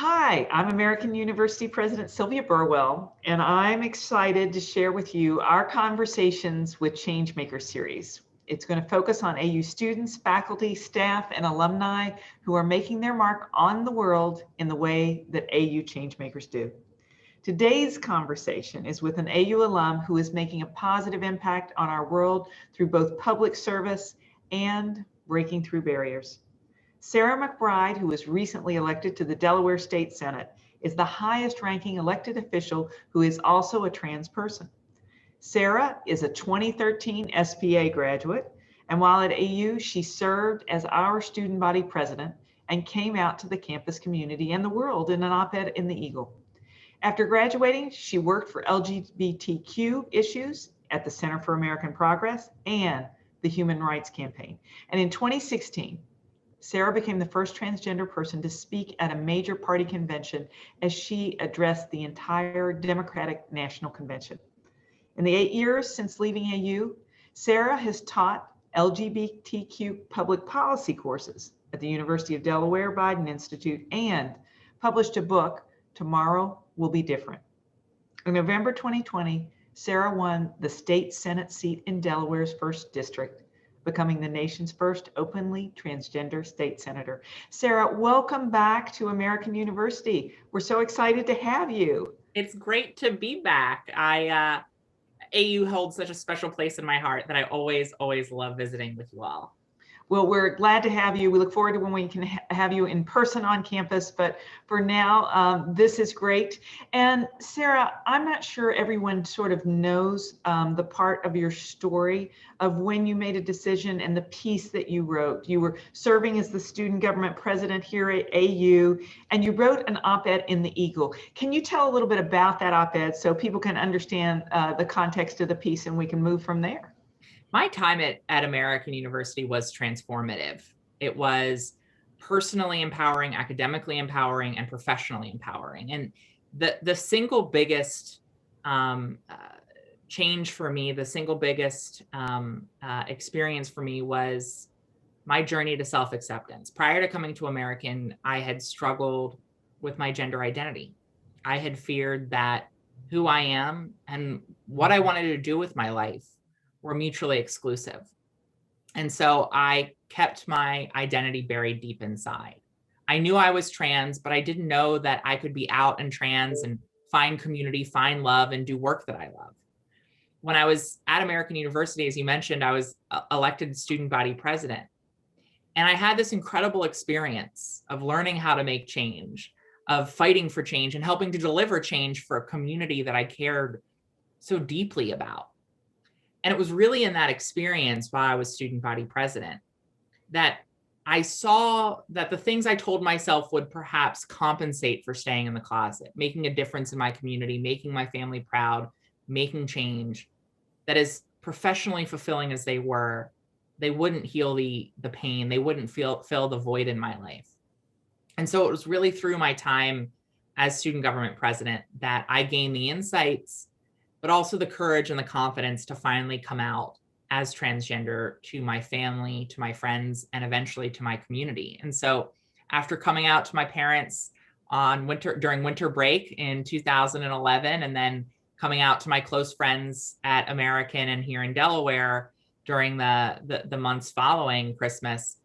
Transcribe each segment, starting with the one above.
Hi, I'm American University President Sylvia Burwell, and I'm excited to share with you our Conversations with Changemakers series. It's going to focus on AU students, faculty, staff, and alumni who are making their mark on the world in the way that AU Changemakers do. Today's conversation is with an AU alum who is making a positive impact on our world through both public service and breaking through barriers. Sarah McBride, who was recently elected to the Delaware State Senate, is the highest ranking elected official who is also a trans person. Sarah is a 2013 SPA graduate, and while at AU, she served as our student body president and came out to the campus community and the world in an op-ed in the Eagle. After graduating, she worked for LGBTQ issues at the Center for American Progress and the Human Rights Campaign. And in 2016, Sarah became the first transgender person to speak at a major party convention as she addressed the entire Democratic National Convention. In the 8 years since leaving AU, Sarah has taught LGBTQ public policy courses at the University of Delaware Biden Institute and published a book, Tomorrow Will Be Different. In November 2020, Sarah won the state Senate seat in Delaware's 1st District, becoming the nation's first openly transgender state senator. Sarah, welcome back to American University. We're so excited to have you. It's great to be back. AU holds such a special place in my heart that I always love visiting with you all. Well, we're glad to have you. We look forward to when we can have you in person on campus, but for now, this is great. And Sarah, I'm not sure everyone sort of knows the part of your story of when you made a decision and the piece that you wrote. You were serving as the student government president here at AU, and you wrote an op-ed in the Eagle. Can you tell a little bit about that op-ed so people can understand the context of the piece and we can move from there? My time at American University was transformative. It was personally empowering, academically empowering, and professionally empowering. And the single biggest change for me, the single biggest experience for me was my journey to self-acceptance. Prior to coming to American, I had struggled with my gender identity. I had feared that who I am and what I wanted to do with my life were mutually exclusive. And so I kept my identity buried deep inside. I knew I was trans, but I didn't know that I could be out and trans and find community, find love, and do work that I love. When I was at American University, as you mentioned, I was elected student body president. And I had this incredible experience of learning how to make change, of fighting for change and helping to deliver change for a community that I cared so deeply about. And it was really in that experience while I was student body president that I saw that the things I told myself would perhaps compensate for staying in the closet, making a difference in my community, making my family proud, making change, that as professionally fulfilling as they were, they wouldn't heal the pain, they wouldn't fill the void in my life. And so it was really through my time as student government president that I gained the insights, but also the courage and the confidence to finally come out as transgender to my family, to my friends, and eventually to my community. And so after coming out to my parents during winter break in 2011, and then coming out to my close friends at American and here in Delaware during the months following Christmas,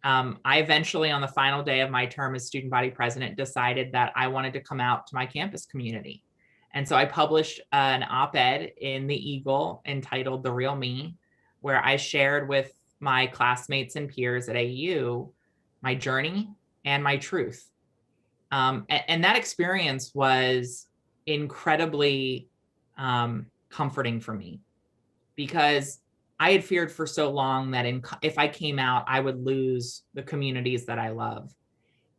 I eventually, on the final day of my term as student body president, decided that I wanted to come out to my campus community. And so I published an op-ed in the Eagle entitled The Real Me, where I shared with my classmates and peers at AU my journey and my truth. And that experience was incredibly comforting for me, because I had feared for so long that if I came out, I would lose the communities that I love.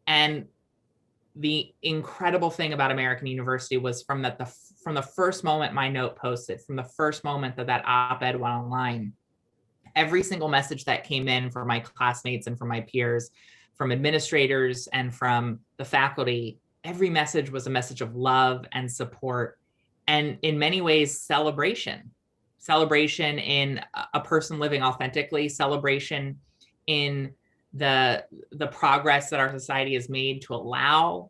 And the incredible thing about American University was from the first moment my note posted, from the first moment that op-ed went online, every single message that came in from my classmates and from my peers, from administrators and from the faculty, every message was a message of love and support, and in many ways, celebration in a person living authentically, celebration in the progress that our society has made to allow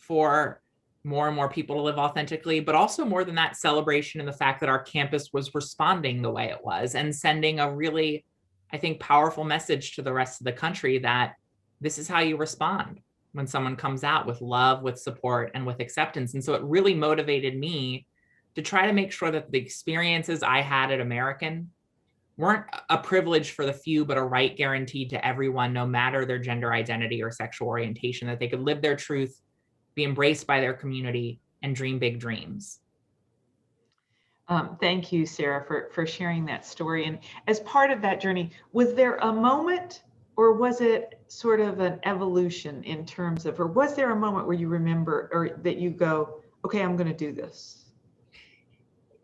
for more and more people to live authentically, but also more than that, celebration in the fact that our campus was responding the way it was and sending a really, I think, powerful message to the rest of the country that this is how you respond when someone comes out with love, with support, and with acceptance. And so it really motivated me to try to make sure that the experiences I had at American weren't a privilege for the few, but a right guaranteed to everyone, no matter their gender identity or sexual orientation, that they could live their truth, be embraced by their community, and dream big dreams. Thank you, Sarah, for sharing that story. And as part of that journey, was there a moment, or was it sort of an evolution in terms of, or was there a moment where you remember, or that you go, okay, I'm going to do this?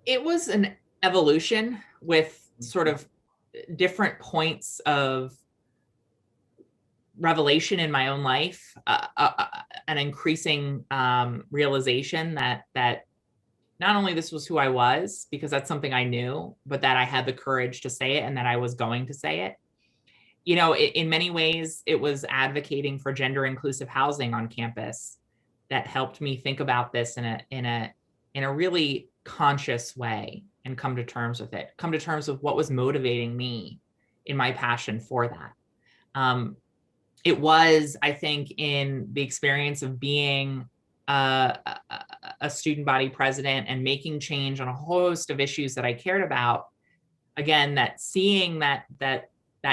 It was an evolution with sort of different points of revelation in my own life, an increasing realization that not only this was who I was, because that's something I knew, but that I had the courage to say it and that I was going to say it. You know, in many ways, it was advocating for gender inclusive housing on campus that helped me think about this in a really conscious way and come to terms with it, come to terms with what was motivating me in my passion for that. It was, I think, in the experience of being a student body president and making change on a host of issues that I cared about, again, that seeing that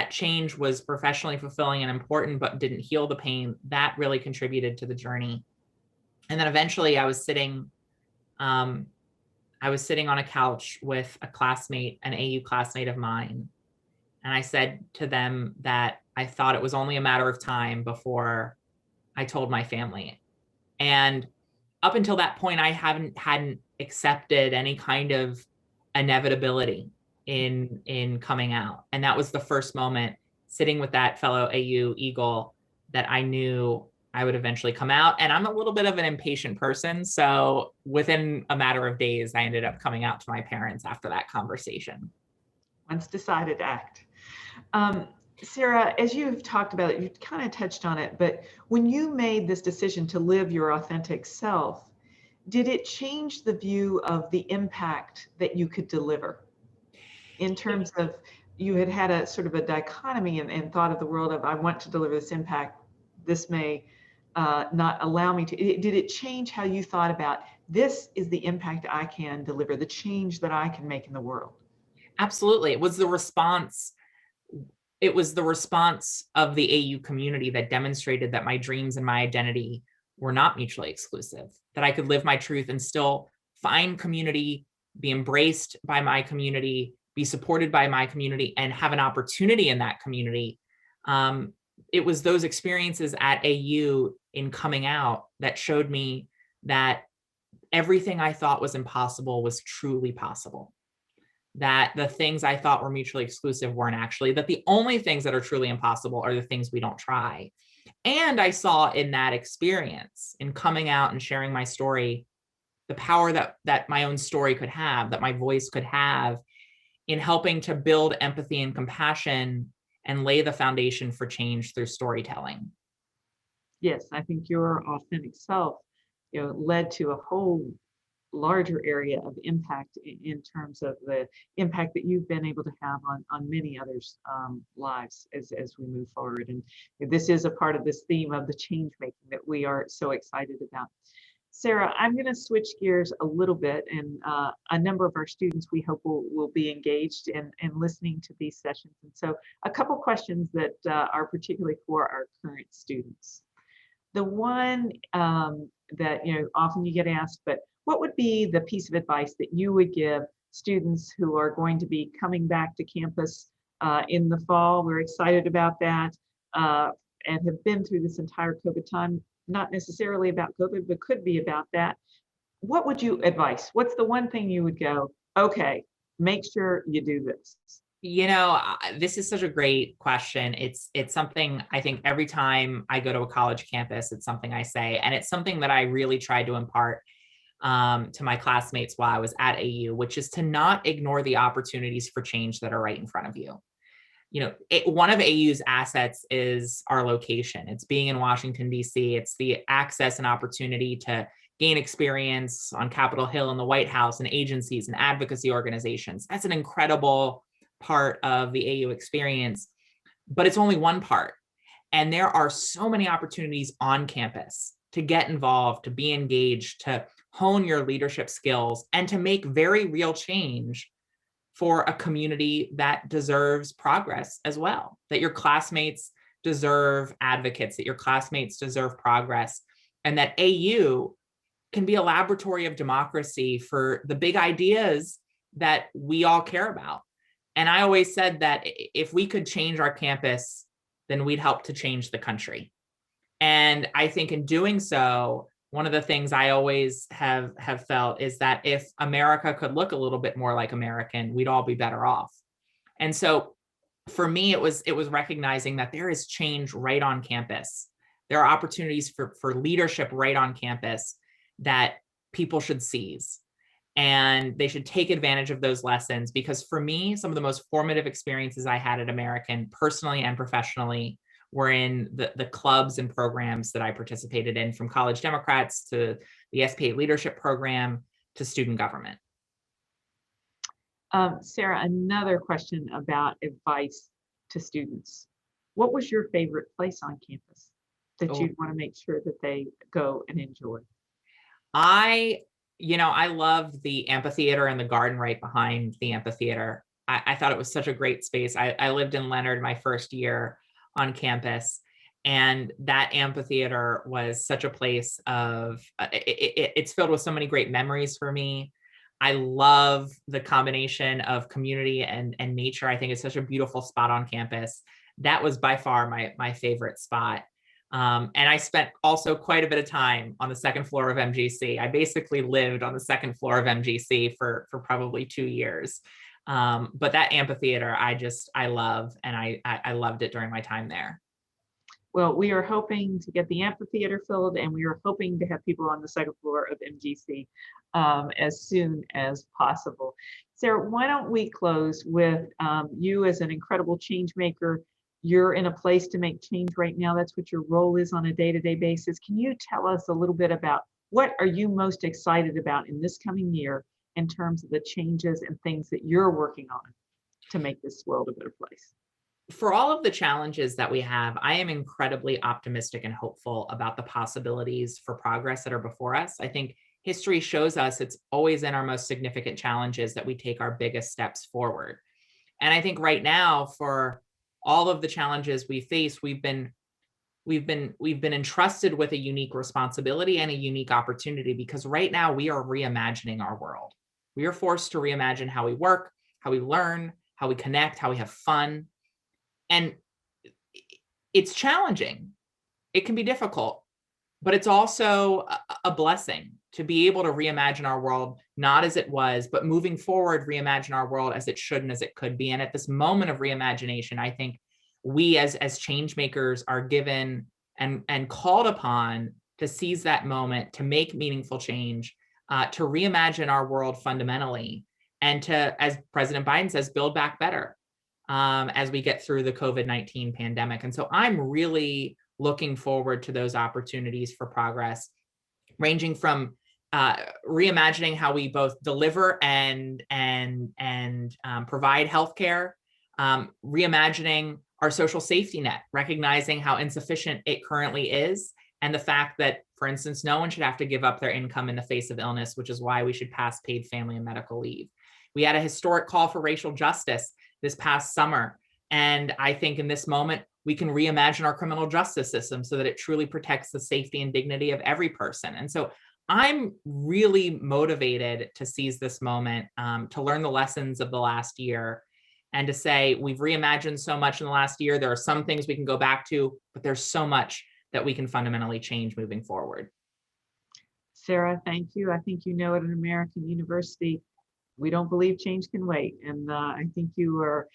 change was professionally fulfilling and important, but didn't heal the pain, that really contributed to the journey. And then eventually I was sitting on a couch with a classmate, an AU classmate of mine. And I said to them that I thought it was only a matter of time before I told my family. And up until that point, I hadn't accepted any kind of inevitability in coming out. And that was the first moment, sitting with that fellow AU Eagle, that I knew I would eventually come out. And I'm a little bit of an impatient person. So within a matter of days, I ended up coming out to my parents after that conversation. Once decided, act. Sarah, as you've talked about it, you kind of touched on it, but when you made this decision to live your authentic self, did it change the view of the impact that you could deliver? In terms of, you had a sort of a dichotomy and thought of the world of, I want to deliver this impact, this may not allow me to. Did it change how you thought about, this is the impact I can deliver, the change that I can make in the world? Absolutely. It was the response of the AU community that demonstrated that my dreams and my identity were not mutually exclusive, that I could live my truth and still find community, be embraced by my community, be supported by my community, and have an opportunity in that community. It was those experiences at AU in coming out that showed me that everything I thought was impossible was truly possible. That the things I thought were mutually exclusive weren't actually, that the only things that are truly impossible are the things we don't try. And I saw in that experience, in coming out and sharing my story, the power that my own story could have, that my voice could have in helping to build empathy and compassion and lay the foundation for change through storytelling. Yes, I think your authentic self, led to a whole larger area of impact in terms of the impact that you've been able to have on many others' lives as we move forward. And this is a part of this theme of the change making that we are so excited about. Sarah, I'm going to switch gears a little bit, and a number of our students we hope will be engaged in listening to these sessions. And so a couple questions that are particularly for our current students. The one that often you get asked, but what would be the piece of advice that you would give students who are going to be coming back to campus in the fall? We're excited about that and have been through this entire COVID time, not necessarily about COVID, but could be about that. What would you advise? What's the one thing you would go, okay, make sure you do this? This is such a great question. It's something I think every time I go to a college campus, it's something I say, and it's something that I really tried to impart to my classmates while I was at AU, which is to not ignore the opportunities for change that are right in front of you. one of AU's assets is our location. It's being in Washington, D.C. It's the access and opportunity to gain experience on Capitol Hill and the White House and agencies and advocacy organizations. That's an incredible part of the AU experience, but it's only one part. And there are so many opportunities on campus to get involved, to be engaged, to hone your leadership skills, and to make very real change for a community that deserves progress as well, that your classmates deserve advocates, that your classmates deserve progress, and that AU can be a laboratory of democracy for the big ideas that we all care about. And I always said that if we could change our campus, then we'd help to change the country. And I think in doing so, one of the things I always have felt is that if America could look a little bit more like American, we'd all be better off. And so for me, it was recognizing that there is change right on campus. There are opportunities for leadership right on campus that people should seize. And they should take advantage of those lessons, because for me, some of the most formative experiences I had at American, personally and professionally, were in the clubs and programs that I participated in, from College Democrats to the SPA leadership program to student government. Sarah, another question about advice to students. What was your favorite place on campus that you'd want to make sure that they go and enjoy? I loved the amphitheater and the garden right behind the amphitheater. I thought it was such a great space. I lived in Leonard my first year on campus, and that amphitheater was such a place of, it's filled with so many great memories for me. I love the combination of community and nature. I think it's such a beautiful spot on campus. That was by far my favorite spot. And I spent also quite a bit of time on the second floor of MGC. I basically lived on the second floor of MGC for probably 2 years. But that amphitheater, I love, and I loved it during my time there. Well, we are hoping to get the amphitheater filled, and we are hoping to have people on the second floor of MGC as soon as possible. Sarah, why don't we close with you as an incredible change maker. You're in a place to make change right now. That's what your role is on a day-to-day basis. Can you tell us a little bit about what are you most excited about in this coming year in terms of the changes and things that you're working on to make this world a better place? For all of the challenges that we have, I am incredibly optimistic and hopeful about the possibilities for progress that are before us. I think history shows us it's always in our most significant challenges that we take our biggest steps forward. And I think right now, for all of the challenges we face, we've been entrusted with a unique responsibility and a unique opportunity, because right now we are reimagining our world. We are forced to reimagine how we work, how we learn, how we connect, how we have fun. And it's challenging. It can be difficult, but it's also a blessing to be able to reimagine our world, not as it was, but moving forward, reimagine our world as it should and as it could be. And at this moment of reimagination, I think we as change makers are given and called upon to seize that moment, to make meaningful change, to reimagine our world fundamentally, and to, as President Biden says, build back better as we get through the COVID-19 pandemic. And so I'm really looking forward to those opportunities for progress, ranging from reimagining how we both deliver and provide healthcare, reimagining our social safety net, recognizing how insufficient it currently is, and the fact that, for instance, no one should have to give up their income in the face of illness, which is why we should pass paid family and medical leave. We had a historic call for racial justice this past summer, and I think in this moment, we can reimagine our criminal justice system so that it truly protects the safety and dignity of every person. And so I'm really motivated to seize this moment, to learn the lessons of the last year, and to say we've reimagined so much in the last year. There are some things we can go back to, but there's so much that we can fundamentally change moving forward. Sarah, thank you. I think you know at an American university, we don't believe change can wait. And I think you are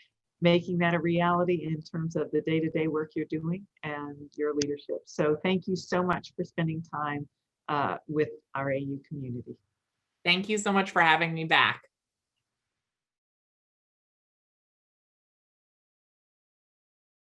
making that a reality in terms of the day-to-day work you're doing and your leadership. So thank you so much for spending time with our AU community. Thank you so much for having me back.